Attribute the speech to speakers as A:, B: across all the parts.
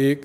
A: 1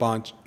A: 5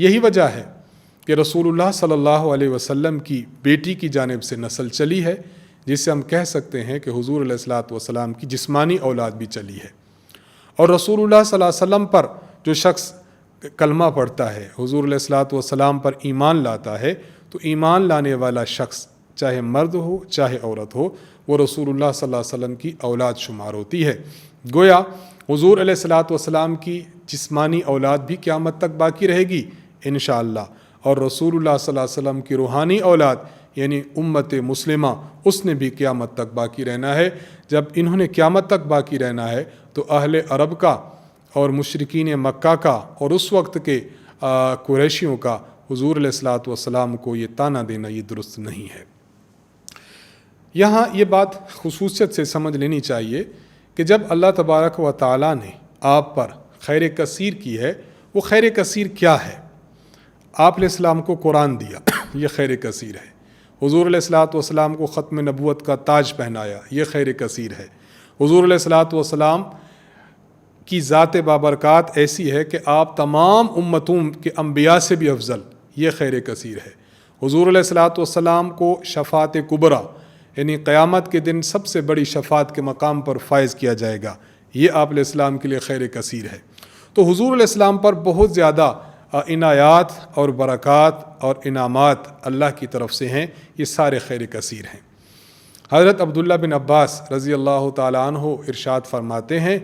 A: یہی وجہ ہے کہ رسول اللہ صلی اللہ علیہ وسلم کی بیٹی کی جانب سے نسل چلی ہے، جس سے ہم کہہ سکتے ہیں کہ حضور علیہ الصلاۃ والسلام کی جسمانی اولاد بھی چلی ہے۔ اور رسول اللہ صلی اللہ علیہ وسلم پر جو شخص کلمہ پڑھتا ہے، حضور علیہ الصلاۃ والسلام پر ایمان لاتا ہے، تو ایمان لانے والا شخص چاہے مرد ہو چاہے عورت ہو، وہ رسول اللہ صلی اللہ علیہ وسلم کی اولاد شمار ہوتی ہے۔ گویا حضور علیہ الصلاۃ والسلام کی جسمانی اولاد بھی قیامت تک باقی رہے گی انشاءاللہ، اور رسول اللہ صلی اللہ علیہ وسلم کی روحانی اولاد یعنی امت مسلمہ، اس نے بھی قیامت تک باقی رہنا ہے۔ جب انہوں نے قیامت تک باقی رہنا ہے تو اہل عرب کا اور مشرکین مکہ کا اور اس وقت کے قریشیوں کا حضور علیہ الصلاۃ والسلام کو یہ طعنہ دینا یہ درست نہیں ہے۔ یہاں یہ بات خصوصیت سے سمجھ لینی چاہیے کہ جب اللہ تبارک و تعالیٰ نے آپ پر خیر کثیر کی ہے، وہ خیر کثیر کیا ہے؟ آپ علیہ السلام کو قرآن دیا، یہ خیر کثیر ہے۔ حضور علیہ الصلاۃ والسلام کو ختم نبوت کا تاج پہنایا، یہ خیر کثیر ہے۔ حضور علیہ الصلاۃ والسلام کی ذات بابرکات ایسی ہے کہ آپ تمام امتوں کے انبیاء سے بھی افضل، یہ خیر کثیر ہے۔ حضور علیہ الصلاۃ والسلام کو شفاعت کبریٰ یعنی قیامت کے دن سب سے بڑی شفاعت کے مقام پر فائز کیا جائے گا، یہ آپ علیہ السلام کے لیے خیر کثیر ہے۔ تو حضور علیہ السلام پر بہت زیادہ عنایات اور برکات اور انعامات اللہ کی طرف سے ہیں، یہ سارے خیر کثیر ہیں۔ حضرت عبداللہ بن عباس رضی اللہ تعالیٰ عنہ ارشاد فرماتے ہیں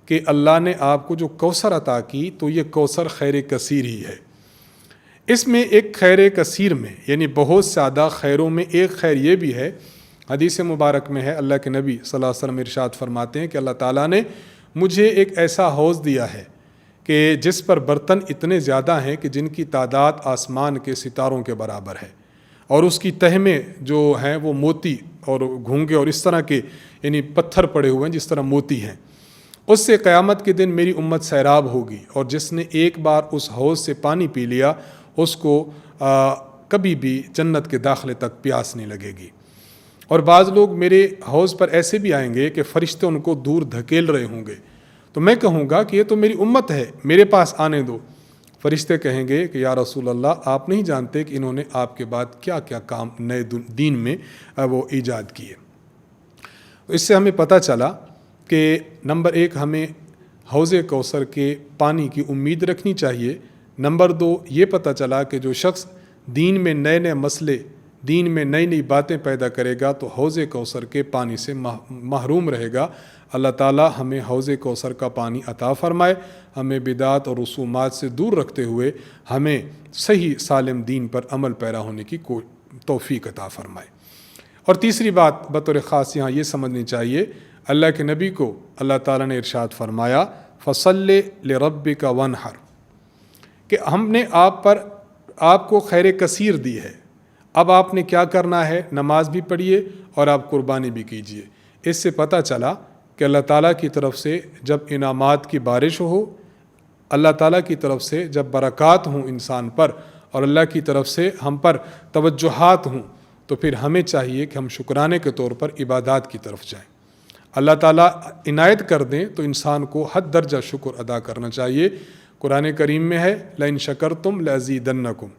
A: کہ اللہ نے آپ کو جو کوثر عطا کی تو یہ کوثر خیر کثیر ہی ہے۔ اس میں ایک خیر کثیر میں یعنی بہت زیادہ خیروں میں ایک خیر یہ بھی ہے، حدیث مبارک میں ہے، اللہ کے نبی صلی اللہ علیہ وسلم ارشاد فرماتے ہیں کہ اللہ تعالیٰ نے مجھے ایک ایسا حوض دیا ہے کہ جس پر برتن اتنے زیادہ ہیں کہ جن کی تعداد آسمان کے ستاروں کے برابر ہے، اور اس کی تہ میں جو ہیں وہ موتی اور گھونگے اور اس طرح کے یعنی پتھر پڑے ہوئے ہیں جس طرح موتی ہیں۔ اس سے قیامت کے دن میری امت سیراب ہوگی، اور جس نے ایک بار اس حوض سے پانی پی لیا اس کو کبھی بھی جنت کے داخلے تک پیاس نہیں لگے گی۔ اور بعض لوگ میرے حوض پر ایسے بھی آئیں گے کہ فرشتے ان کو دور دھکیل رہے ہوں گے، تو میں کہوں گا کہ یہ تو میری امت ہے، میرے پاس آنے دو۔ فرشتے کہیں گے کہ یا رسول اللہ آپ نہیں جانتے کہ انہوں نے آپ کے بعد کیا کیا کام نئے دین میں وہ ایجاد کیے۔ تو اس سے ہمیں پتہ چلا کہ نمبر ایک ہمیں حوض کوثر کے پانی کی امید رکھنی چاہیے۔ نمبر دو یہ پتہ چلا کہ جو شخص دین میں نئے نئے مسئلے، دین میں نئی نئی باتیں پیدا کرے گا تو حوض کوثر کے پانی سے محروم رہے گا۔ اللہ تعالی ہمیں حوض کوثر کا پانی عطا فرمائے، ہمیں بدعات اور رسومات سے دور رکھتے ہوئے ہمیں صحیح سالم دین پر عمل پیرا ہونے کی توفیق عطا فرمائے۔ اور تیسری بات بطور خاص یہاں یہ سمجھنی چاہیے، اللہ کے نبی کو اللہ تعالیٰ نے ارشاد فرمایا فَصَلِّ لِرَبِّكَ وَانْحَرْ، کہ ہم نے آپ کو خیر کثیر دی ہے، اب آپ نے کیا کرنا ہے، نماز بھی پڑھیے اور آپ قربانی بھی کیجیے۔ اس سے پتہ چلا کہ اللہ تعالیٰ کی طرف سے جب انعامات کی بارش ہو، اللہ تعالیٰ کی طرف سے جب برکات ہوں انسان پر، اور اللہ کی طرف سے ہم پر توجہات ہوں، تو پھر ہمیں چاہیے کہ ہم شکرانے کے طور پر عبادات کی طرف جائیں۔ اللہ تعالیٰ عنایت کر دیں تو انسان کو حد درجہ شکر ادا کرنا چاہیے۔ قرآن کریم میں ہے لَإِن شَكَرْتُمْ لَأَزِيدَنَّكُمْ،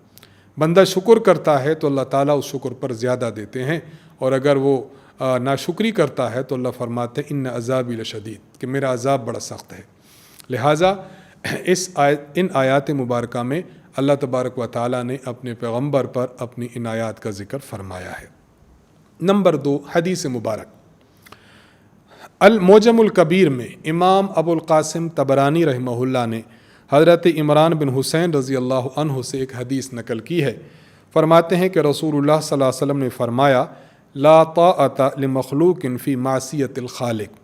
A: بندہ شکر کرتا ہے تو اللہ تعالیٰ اس شکر پر زیادہ دیتے ہیں، اور اگر وہ ناشکری کرتا ہے تو اللہ فرماتے ہیں ان عذابی لشدید، کہ میرا عذاب بڑا سخت ہے۔ لہٰذا ان آیات مبارکہ میں اللہ تبارک و تعالیٰ نے اپنے پیغمبر پر اپنی عنایات کا ذکر فرمایا ہے۔ نمبر 2 حدیث مبارک، المعجم الکبیر میں امام ابو القاسم طبرانی رحمہ اللہ نے حضرت عمران بن حسین رضی اللہ عنہ سے ایک حدیث نقل کی ہے۔ فرماتے ہیں کہ رسول اللہ صلی اللہ علیہ وسلم نے فرمایا لا طاعۃ لمخلوق فی معصیۃ الخالق،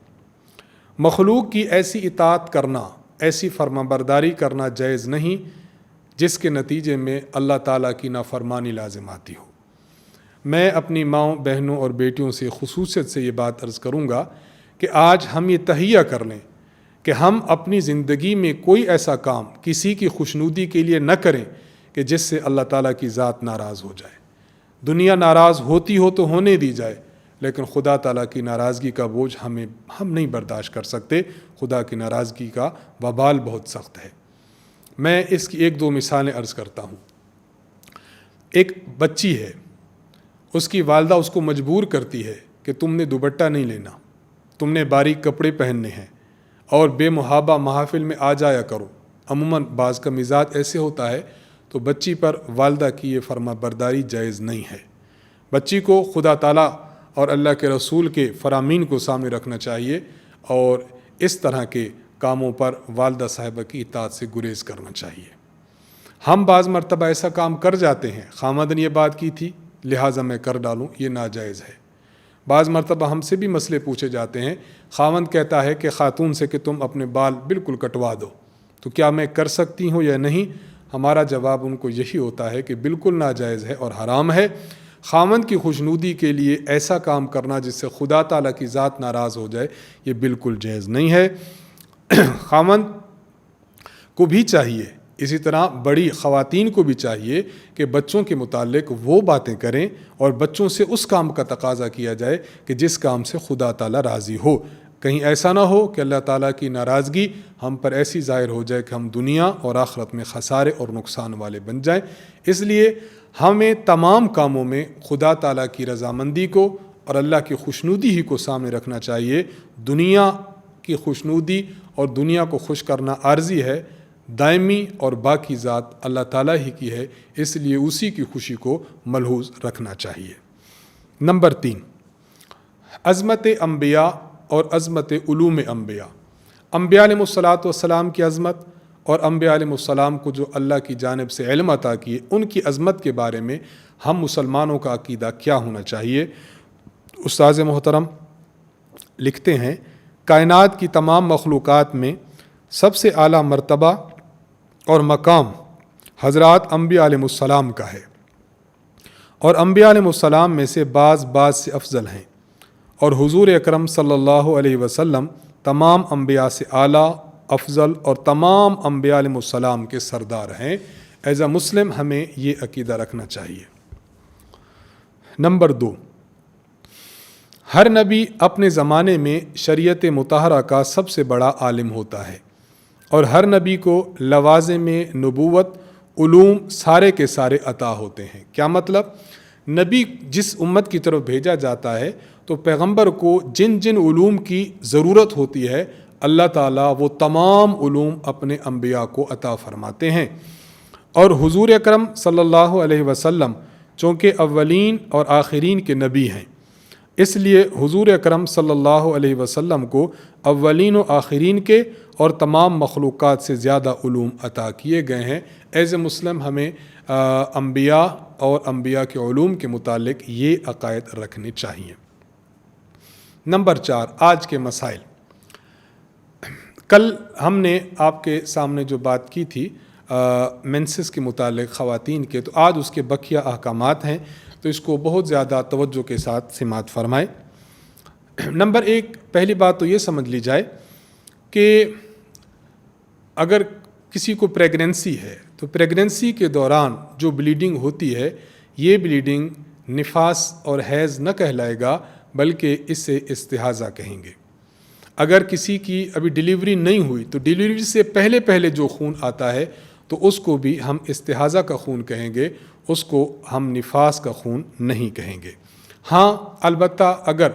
A: مخلوق کی ایسی اطاعت کرنا، ایسی فرمانبرداری کرنا جائز نہیں جس کے نتیجے میں اللہ تعالیٰ کی نافرمانی لازم آتی ہو۔ میں اپنی ماؤں، بہنوں اور بیٹیوں سے خصوصیت سے یہ بات عرض کروں گا کہ آج ہم یہ تہیہ کر لیں کہ ہم اپنی زندگی میں کوئی ایسا کام کسی کی خوشنودی کے لیے نہ کریں کہ جس سے اللہ تعالیٰ کی ذات ناراض ہو جائے۔ دنیا ناراض ہوتی ہو تو ہونے دی جائے، لیکن خدا تعالیٰ کی ناراضگی کا بوجھ ہم نہیں برداشت کر سکتے۔ خدا کی ناراضگی کا وبال بہت سخت ہے۔ میں اس کی ایک دو مثالیں عرض کرتا ہوں۔ ایک بچی ہے، اس کی والدہ اس کو مجبور کرتی ہے کہ تم نے دوپٹہ نہیں لینا، تم نے باریک کپڑے پہننے ہیں اور بے محابہ محافل میں آ جایا کرو۔ عموماً بعض کا مزاج ایسے ہوتا ہے، تو بچی پر والدہ کی یہ فرما برداری جائز نہیں ہے۔ بچی کو خدا تعالیٰ اور اللہ کے رسول کے فرامین کو سامنے رکھنا چاہیے اور اس طرح کے کاموں پر والدہ صاحبہ کی اطاعت سے گریز کرنا چاہیے۔ ہم بعض مرتبہ ایسا کام کر جاتے ہیں، خامد نے یہ بات کی تھی لہٰذا میں کر ڈالوں، یہ ناجائز ہے۔ بعض مرتبہ ہم سے بھی مسئلے پوچھے جاتے ہیں، خاوند کہتا ہے کہ خاتون سے کہ تم اپنے بال بالکل کٹوا دو، تو کیا میں کر سکتی ہوں یا نہیں؟ ہمارا جواب ان کو یہی ہوتا ہے کہ بالکل ناجائز ہے اور حرام ہے۔ خاوند کی خوشنودی کے لیے ایسا کام کرنا جس سے خدا تعالیٰ کی ذات ناراض ہو جائے، یہ بالکل جائز نہیں ہے۔ خاوند کو بھی چاہیے، اسی طرح بڑی خواتین کو بھی چاہیے کہ بچوں کے متعلق وہ باتیں کریں اور بچوں سے اس کام کا تقاضا کیا جائے کہ جس کام سے خدا تعالیٰ راضی ہو۔ کہیں ایسا نہ ہو کہ اللہ تعالیٰ کی ناراضگی ہم پر ایسی ظاہر ہو جائے کہ ہم دنیا اور آخرت میں خسارے اور نقصان والے بن جائیں۔ اس لیے ہمیں تمام کاموں میں خدا تعالیٰ کی رضامندی کو اور اللہ کی خوشنودی ہی کو سامنے رکھنا چاہیے۔ دنیا کی خوشنودی اور دنیا کو خوش کرنا عارضی ہے، دائمی اور باقی ذات اللہ تعالیٰ ہی کی ہے، اس لیے اسی کی خوشی کو ملحوظ رکھنا چاہیے۔ نمبر 3، عظمت انبیاء اور عظمت علوم انبیاء۔ انبیاء علیہ السلام کی عظمت اور انبیاء علیہ السلام کو جو اللہ کی جانب سے علم عطا کیے، ان کی عظمت کے بارے میں ہم مسلمانوں کا عقیدہ کیا ہونا چاہیے؟ استاذ محترم لکھتے ہیں، کائنات کی تمام مخلوقات میں سب سے اعلیٰ مرتبہ اور مقام حضرات انبیاء علیہ السلام کا ہے، اور انبیاء علیہ السلام میں سے بعض سے افضل ہیں، اور حضور اکرم صلی اللہ علیہ وسلم تمام انبیاء سے اعلیٰ، افضل اور تمام انبیاء علیہ السلام کے سردار ہیں۔ ایز اے مسلم ہمیں یہ عقیدہ رکھنا چاہیے۔ نمبر 2، ہر نبی اپنے زمانے میں شریعت مطہرہ کا سب سے بڑا عالم ہوتا ہے، اور ہر نبی کو لوازم نبوت علوم سارے کے سارے عطا ہوتے ہیں۔ کیا مطلب؟ نبی جس امت کی طرف بھیجا جاتا ہے تو پیغمبر کو جن جن علوم کی ضرورت ہوتی ہے اللہ تعالیٰ وہ تمام علوم اپنے انبیاء کو عطا فرماتے ہیں۔ اور حضور اکرم صلی اللہ علیہ وسلم چونکہ اولین اور آخرین کے نبی ہیں، اس لیے حضور اکرم صلی اللہ علیہ وسلم کو اولین و آخرین کے اور تمام مخلوقات سے زیادہ علوم عطا کیے گئے ہیں۔ ایز اے مسلم ہمیں انبیاء اور انبیاء کے علوم کے متعلق یہ عقائد رکھنے چاہیے۔ نمبر 4، آج کے مسائل۔ کل ہم نے آپ کے سامنے جو بات کی تھی مینسس کے متعلق خواتین کے، تو آج اس کے بقیہ احکامات ہیں، تو اس کو بہت زیادہ توجہ کے ساتھ سماعت فرمائیں۔ نمبر 1، پہلی بات تو یہ سمجھ لی جائے کہ اگر کسی کو پریگننسی ہے تو پریگننسی کے دوران جو بلیڈنگ ہوتی ہے، یہ بلیڈنگ نفاس اور حیض نہ کہلائے گا بلکہ اسے استحاضہ کہیں گے۔ اگر کسی کی ابھی ڈیلیوری نہیں ہوئی تو ڈیلیوری سے پہلے جو خون آتا ہے تو اس کو بھی ہم استحاضہ کا خون کہیں گے، اس کو ہم نفاس کا خون نہیں کہیں گے۔ ہاں البتہ اگر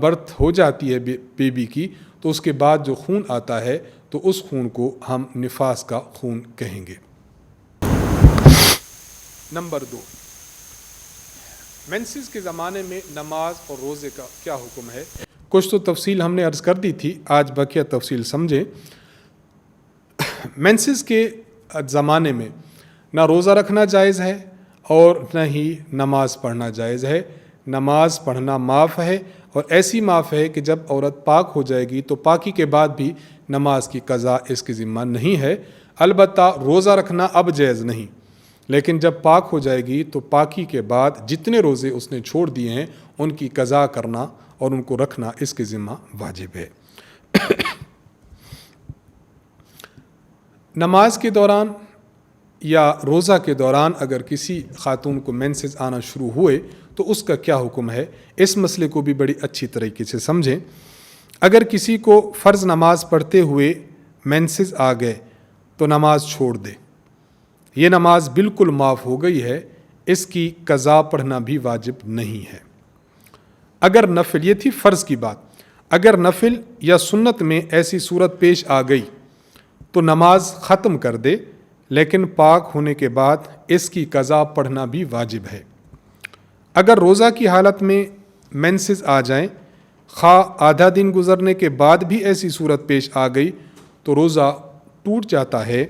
A: برتھ ہو جاتی ہے بیبی کی تو اس کے بعد جو خون آتا ہے تو اس خون کو ہم نفاس کا خون کہیں گے۔ نمبر 2، مینسز کے زمانے میں نماز اور روزے کا کیا حکم ہے؟ کچھ تو تفصیل ہم نے عرض کر دی تھی، آج بقیہ تفصیل سمجھیں۔ مینسز کے زمانے میں نہ روزہ رکھنا جائز ہے اور نہ ہی نماز پڑھنا جائز ہے۔ نماز پڑھنا معاف ہے، اور ایسی معاف ہے کہ جب عورت پاک ہو جائے گی تو پاکی کے بعد بھی نماز کی قضا اس کی ذمہ نہیں ہے۔ البتہ روزہ رکھنا اب جائز نہیں، لیکن جب پاک ہو جائے گی تو پاکی کے بعد جتنے روزے اس نے چھوڑ دیے ہیں ان کی قضا کرنا اور ان کو رکھنا اس کے ذمہ واجب ہے۔ نماز کے دوران یا روزہ کے دوران اگر کسی خاتون کو مینسز آنا شروع ہوئے تو اس کا کیا حکم ہے؟ اس مسئلے کو بھی بڑی اچھی طریقے سے سمجھیں۔ اگر کسی کو فرض نماز پڑھتے ہوئے مینسز آ گئے تو نماز چھوڑ دے، یہ نماز بالکل معاف ہو گئی ہے، اس کی قضا پڑھنا بھی واجب نہیں ہے۔ اگر نفل، یہ تھی فرض کی بات، اگر نفل یا سنت میں ایسی صورت پیش آ گئی تو نماز ختم کر دے، لیکن پاک ہونے کے بعد اس کی قضا پڑھنا بھی واجب ہے۔ اگر روزہ کی حالت میں مینسز آ جائیں، خواہ آدھا دن گزرنے کے بعد بھی ایسی صورت پیش آ گئی تو روزہ ٹوٹ جاتا ہے،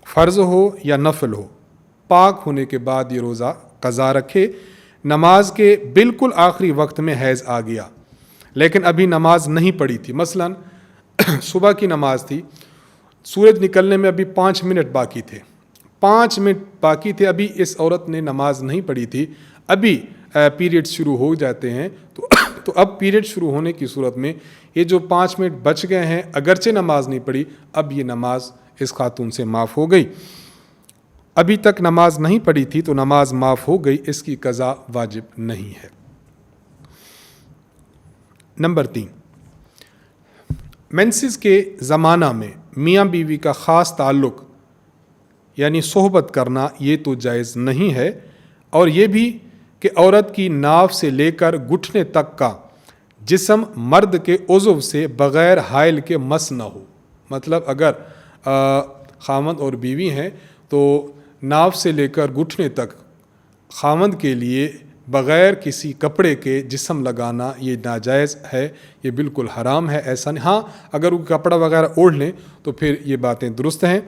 A: فرض ہو یا نفل ہو، پاک ہونے کے بعد یہ روزہ قضا رکھے۔ نماز کے بالکل آخری وقت میں حیض آ گیا لیکن ابھی نماز نہیں پڑھی تھی، مثلا صبح کی نماز تھی، سورج نکلنے میں ابھی 5 منٹ باقی تھے، 5 منٹ باقی تھے، ابھی اس عورت نے نماز نہیں پڑھی تھی، ابھی پیریڈ شروع ہو جاتے ہیں تو اب پیریڈ شروع ہونے کی صورت میں یہ جو 5 منٹ بچ گئے ہیں، اگرچہ نماز نہیں پڑھی، اب یہ نماز اس خاتون سے معاف ہو گئی۔ ابھی تک نماز نہیں پڑھی تھی تو نماز معاف ہو گئی، اس کی قضا واجب نہیں ہے۔ نمبر 3، مینسز کے زمانہ میں میاں بیوی کا خاص تعلق یعنی صحبت کرنا یہ تو جائز نہیں ہے، اور یہ بھی کہ عورت کی ناف سے لے کر گھٹنے تک کا جسم مرد کے عضو سے بغیر حائل کے مس نہ ہو۔ مطلب اگر خاوند اور بیوی ہیں تو ناف سے لے کر گھٹنے تک خاوند کے لیے بغیر کسی کپڑے کے جسم لگانا یہ ناجائز ہے، یہ بالکل حرام ہے، ایسا نہیں۔ ہاں اگر وہ کپڑا وغیرہ اوڑھ لیں تو پھر یہ باتیں درست ہیں۔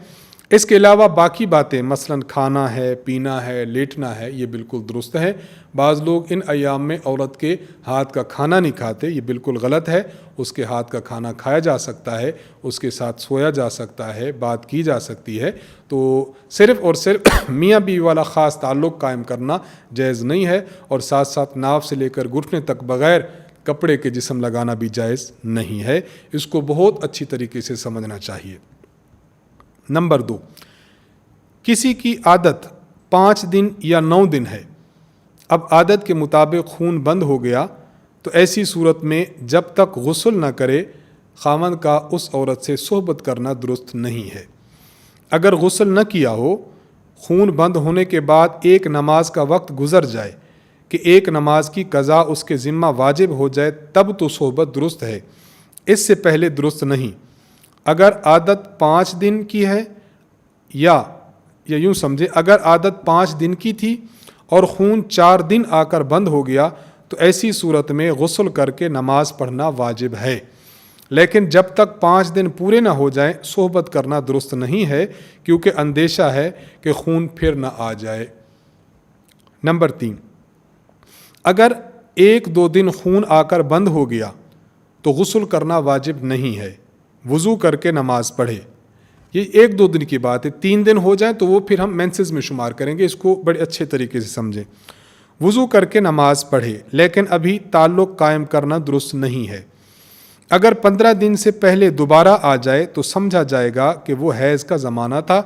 A: اس کے علاوہ باقی باتیں مثلا کھانا ہے، پینا ہے، لیٹنا ہے، یہ بالکل درست ہے۔ بعض لوگ ان ایام میں عورت کے ہاتھ کا کھانا نہیں کھاتے، یہ بالکل غلط ہے، اس کے ہاتھ کا کھانا کھایا جا سکتا ہے، اس کے ساتھ سویا جا سکتا ہے، بات کی جا سکتی ہے۔ تو صرف اور صرف میاں بیوی والا خاص تعلق قائم کرنا جائز نہیں ہے، اور ساتھ ساتھ ناف سے لے کر گھٹنے تک بغیر کپڑے کے جسم لگانا بھی جائز نہیں ہے۔ اس کو بہت اچھی طریقے سے سمجھنا چاہیے۔ نمبر 2، کسی کی عادت 5 دن یا 9 دن ہے، اب عادت کے مطابق خون بند ہو گیا تو ایسی صورت میں جب تک غسل نہ کرے خاوند کا اس عورت سے صحبت کرنا درست نہیں ہے۔ اگر غسل نہ کیا ہو، خون بند ہونے کے بعد ایک نماز کا وقت گزر جائے کہ ایک نماز کی قضا اس کے ذمہ واجب ہو جائے، تب تو صحبت درست ہے، اس سے پہلے درست نہیں۔ اگر عادت 5 دن کی ہے یا یوں سمجھے، اگر عادت 5 دن کی تھی اور خون 4 دن آ کر بند ہو گیا تو ایسی صورت میں غسل کر کے نماز پڑھنا واجب ہے، لیکن جب تک 5 دن پورے نہ ہو جائیں صحبت کرنا درست نہیں ہے، کیونکہ اندیشہ ہے کہ خون پھر نہ آ جائے۔ نمبر 3، اگر 1-2 دن خون آ کر بند ہو گیا تو غسل کرنا واجب نہیں ہے، وضو کر کے نماز پڑھے۔ یہ 1-2 دن کی بات ہے، 3 دن ہو جائیں تو وہ پھر ہم مینسز میں شمار کریں گے، اس کو بڑے اچھے طریقے سے سمجھیں۔ وضو کر کے نماز پڑھے لیکن ابھی تعلق قائم کرنا درست نہیں ہے۔ اگر 15 دن سے پہلے دوبارہ آ جائے تو سمجھا جائے گا کہ وہ حیض کا زمانہ تھا،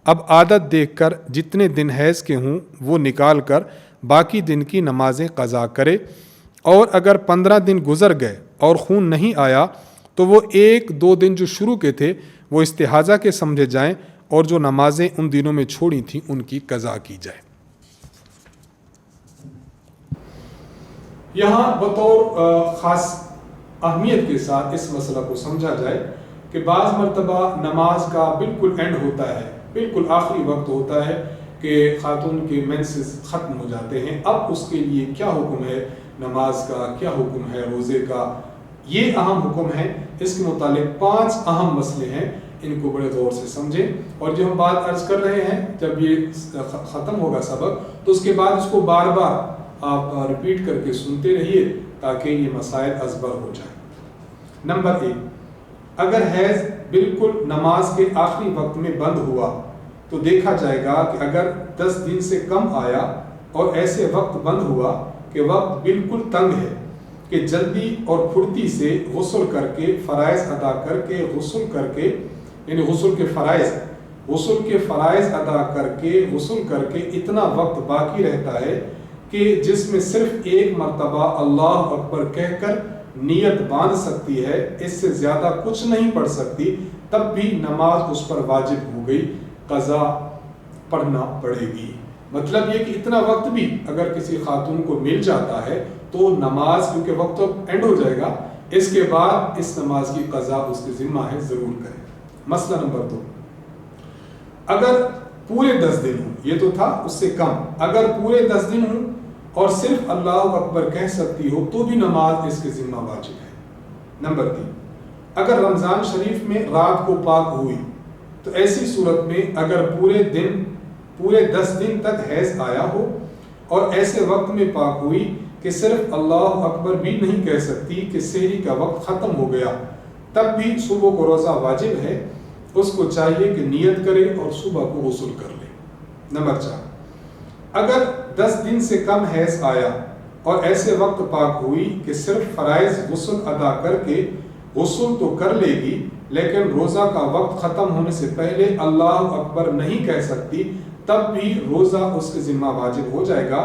A: اب عادت دیکھ کر جتنے دن حیض کے ہوں وہ نکال کر باقی دن کی نمازیں قضا کرے، اور اگر 15 دن گزر گئے اور خون نہیں آیا تو وہ 1-2 دن جو شروع کے تھے وہ استحاضہ کے سمجھے جائیں، اور جو نمازیں ان دنوں میں چھوڑی تھیں ان کی قضا کی جائے۔ یہاں بطور خاص اہمیت کے ساتھ اس مسئلہ کو سمجھا جائے کہ بعض مرتبہ نماز کا بالکل اینڈ ہوتا ہے، بالکل آخری وقت ہوتا ہے کہ خاتون کے مینسز ختم ہو جاتے ہیں، اب اس کے لیے کیا حکم ہے، نماز کا کیا حکم ہے، روزے کا، یہ اہم حکم ہے۔ اس کے متعلق 5 اہم مسئلے ہیں، ان کو بڑے غور سے سمجھیں، اور جو ہم بات عرض کر رہے ہیں جب یہ ختم ہوگا سبق تو اس کے بعد اس کو بار بار آپ ریپیٹ کر کے سنتے رہیے تاکہ یہ مسائل ازبر ہو جائیں۔ نمبر 1، اگر حیض بالکل نماز کے آخری وقت میں بند ہوا تو دیکھا جائے گا کہ اگر 10 دن سے کم آیا اور ایسے وقت بند ہوا کہ وقت بالکل تنگ ہے کہ جلدی اور پھرتی سے غسل کر کے فرائض ادا کر کے یعنی غسل کے فرائض ادا کر کے اتنا وقت باقی رہتا ہے کہ جس میں صرف ایک مرتبہ اللہ اکبر کہہ کر نیت باندھ سکتی ہے، اس سے زیادہ کچھ نہیں پڑھ سکتی، تب بھی نماز اس پر واجب ہو گئی، قضا پڑھنا پڑے گی۔ مطلب یہ کہ اتنا وقت بھی اگر کسی خاتون کو مل جاتا ہے تو نماز، کیونکہ وقت تو اینڈ ہو جائے گا، اس کے بعد اس نماز کی قضا اس کے ذمہ ہے، ضرور کرے۔ مسئلہ نمبر 2، اگر پورے 10 دن ہوں، یہ تو تھا اس سے کم، اگر پورے 10 دن ہوں اور صرف اللہ اکبر کہہ سکتی ہو تو بھی نماز اس کے ذمہ واجب ہے۔ نمبر 3، اگر رمضان شریف میں رات کو پاک ہوئی تو ایسی صورت میں اگر پورے 10 دن تک حیض آیا ہو اور ایسے وقت میں پاک ہوئی کہ صرف اللہ اکبر بھی نہیں کہہ سکتی کہ سحری کا وقت ختم ہو گیا، تب بھی صبح کو روزہ واجب ہے، اس کو چاہیے کہ نیت کرے اور صبح کو غسل کر لے۔ نمبر 4، اگر 10 دن سے کم حیض آیا اور ایسے وقت پاک ہوئی کہ صرف فرائض غسل ادا کر کے غسل تو کر لے گی لیکن روزہ کا وقت ختم ہونے سے پہلے اللہ اکبر نہیں کہہ سکتی، تب بھی روزہ اس کے ذمہ واجب ہو جائے گا۔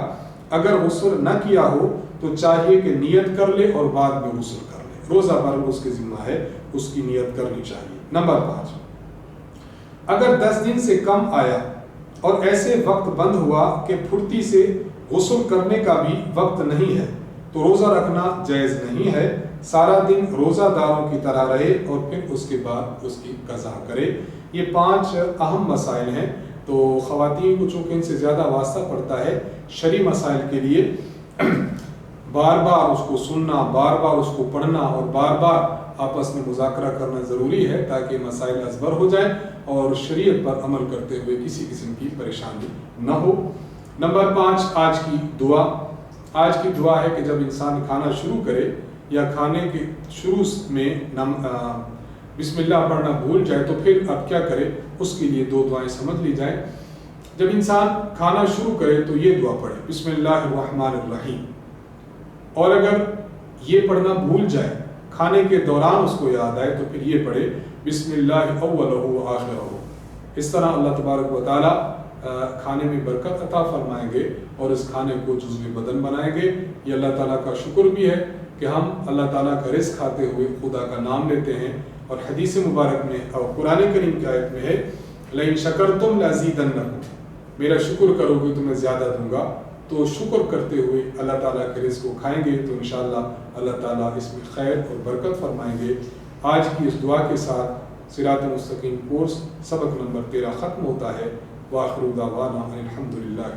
A: اگر غسل نہ کیا ہو تو چاہیے کہ نیت کر لے اور بعد میں غسل کر لے، روزہ بھر اس کے ذمہ ہے، اس کی نیت کرنی چاہیے۔ نمبر 5، اگر 10 دن سے کم آیا اور ایسے وقت بند ہوا کہ پھرتی سے غسل کرنے کا بھی وقت نہیں ہے تو روزہ رکھنا جائز نہیں ہے، سارا دن روزہ داروں کی طرح رہے اور پھر اس کے بعد اس کی قضا کرے۔ یہ 5 اہم مسائل ہیں، تو خواتین کو چونکہ ان سے زیادہ واسطہ پڑتا ہے، شرعی مسائل کے لیے بار بار اس کو سننا، بار بار اس کو پڑھنا اور بار بار آپس میں مذاکرہ کرنا ضروری ہے تاکہ مسائل ازبر ہو جائیں اور شریعت پر عمل کرتے ہوئے کسی قسم کی پریشانی نہ ہو۔ نمبر 5، آج کی دعا۔ آج کی دعا ہے کہ جب انسان کھانا شروع کرے یا کھانے کے شروع میں بسم اللہ پڑھنا بھول جائے تو پھر اب کیا کرے، اس کے لیے 2 دعائیں سمجھ لی جائیں۔ جب انسان کھانا شروع کرے تو یہ دعا پڑھے، بسم اللہ الرحمن الرحیم، اور اگر یہ پڑھنا بھول جائے، کھانے کے دوران اس کو یاد آئے تو پھر یہ پڑھے بسم اللہ اولہ و آخرہ۔ اس طرح اللہ تبارک و تعالی کھانے میں برکت عطا فرمائیں گے اور اس کھانے کو جزو بدن بنائیں گے۔ یہ اللہ تعالیٰ کا شکر بھی ہے کہ ہم اللہ تعالیٰ کا رزق کھاتے ہوئے خدا کا نام لیتے ہیں، اور حدیث مبارک میں اور قرآن کریم کی آیت میں ہے لئن شکرتم لازیدنکم، میرا شکر کرو گے تو میں زیادہ دوں گا۔ تو شکر کرتے ہوئے اللہ تعالیٰ کے رزق کو کھائیں گے تو انشاءاللہ اللہ تعالیٰ اس میں خیر اور برکت فرمائیں گے۔ آج کی اس دعا کے ساتھ صراط مستقیم کورس سبق نمبر 13 ختم ہوتا ہے۔ وآخر دعوانا الحمدللہ۔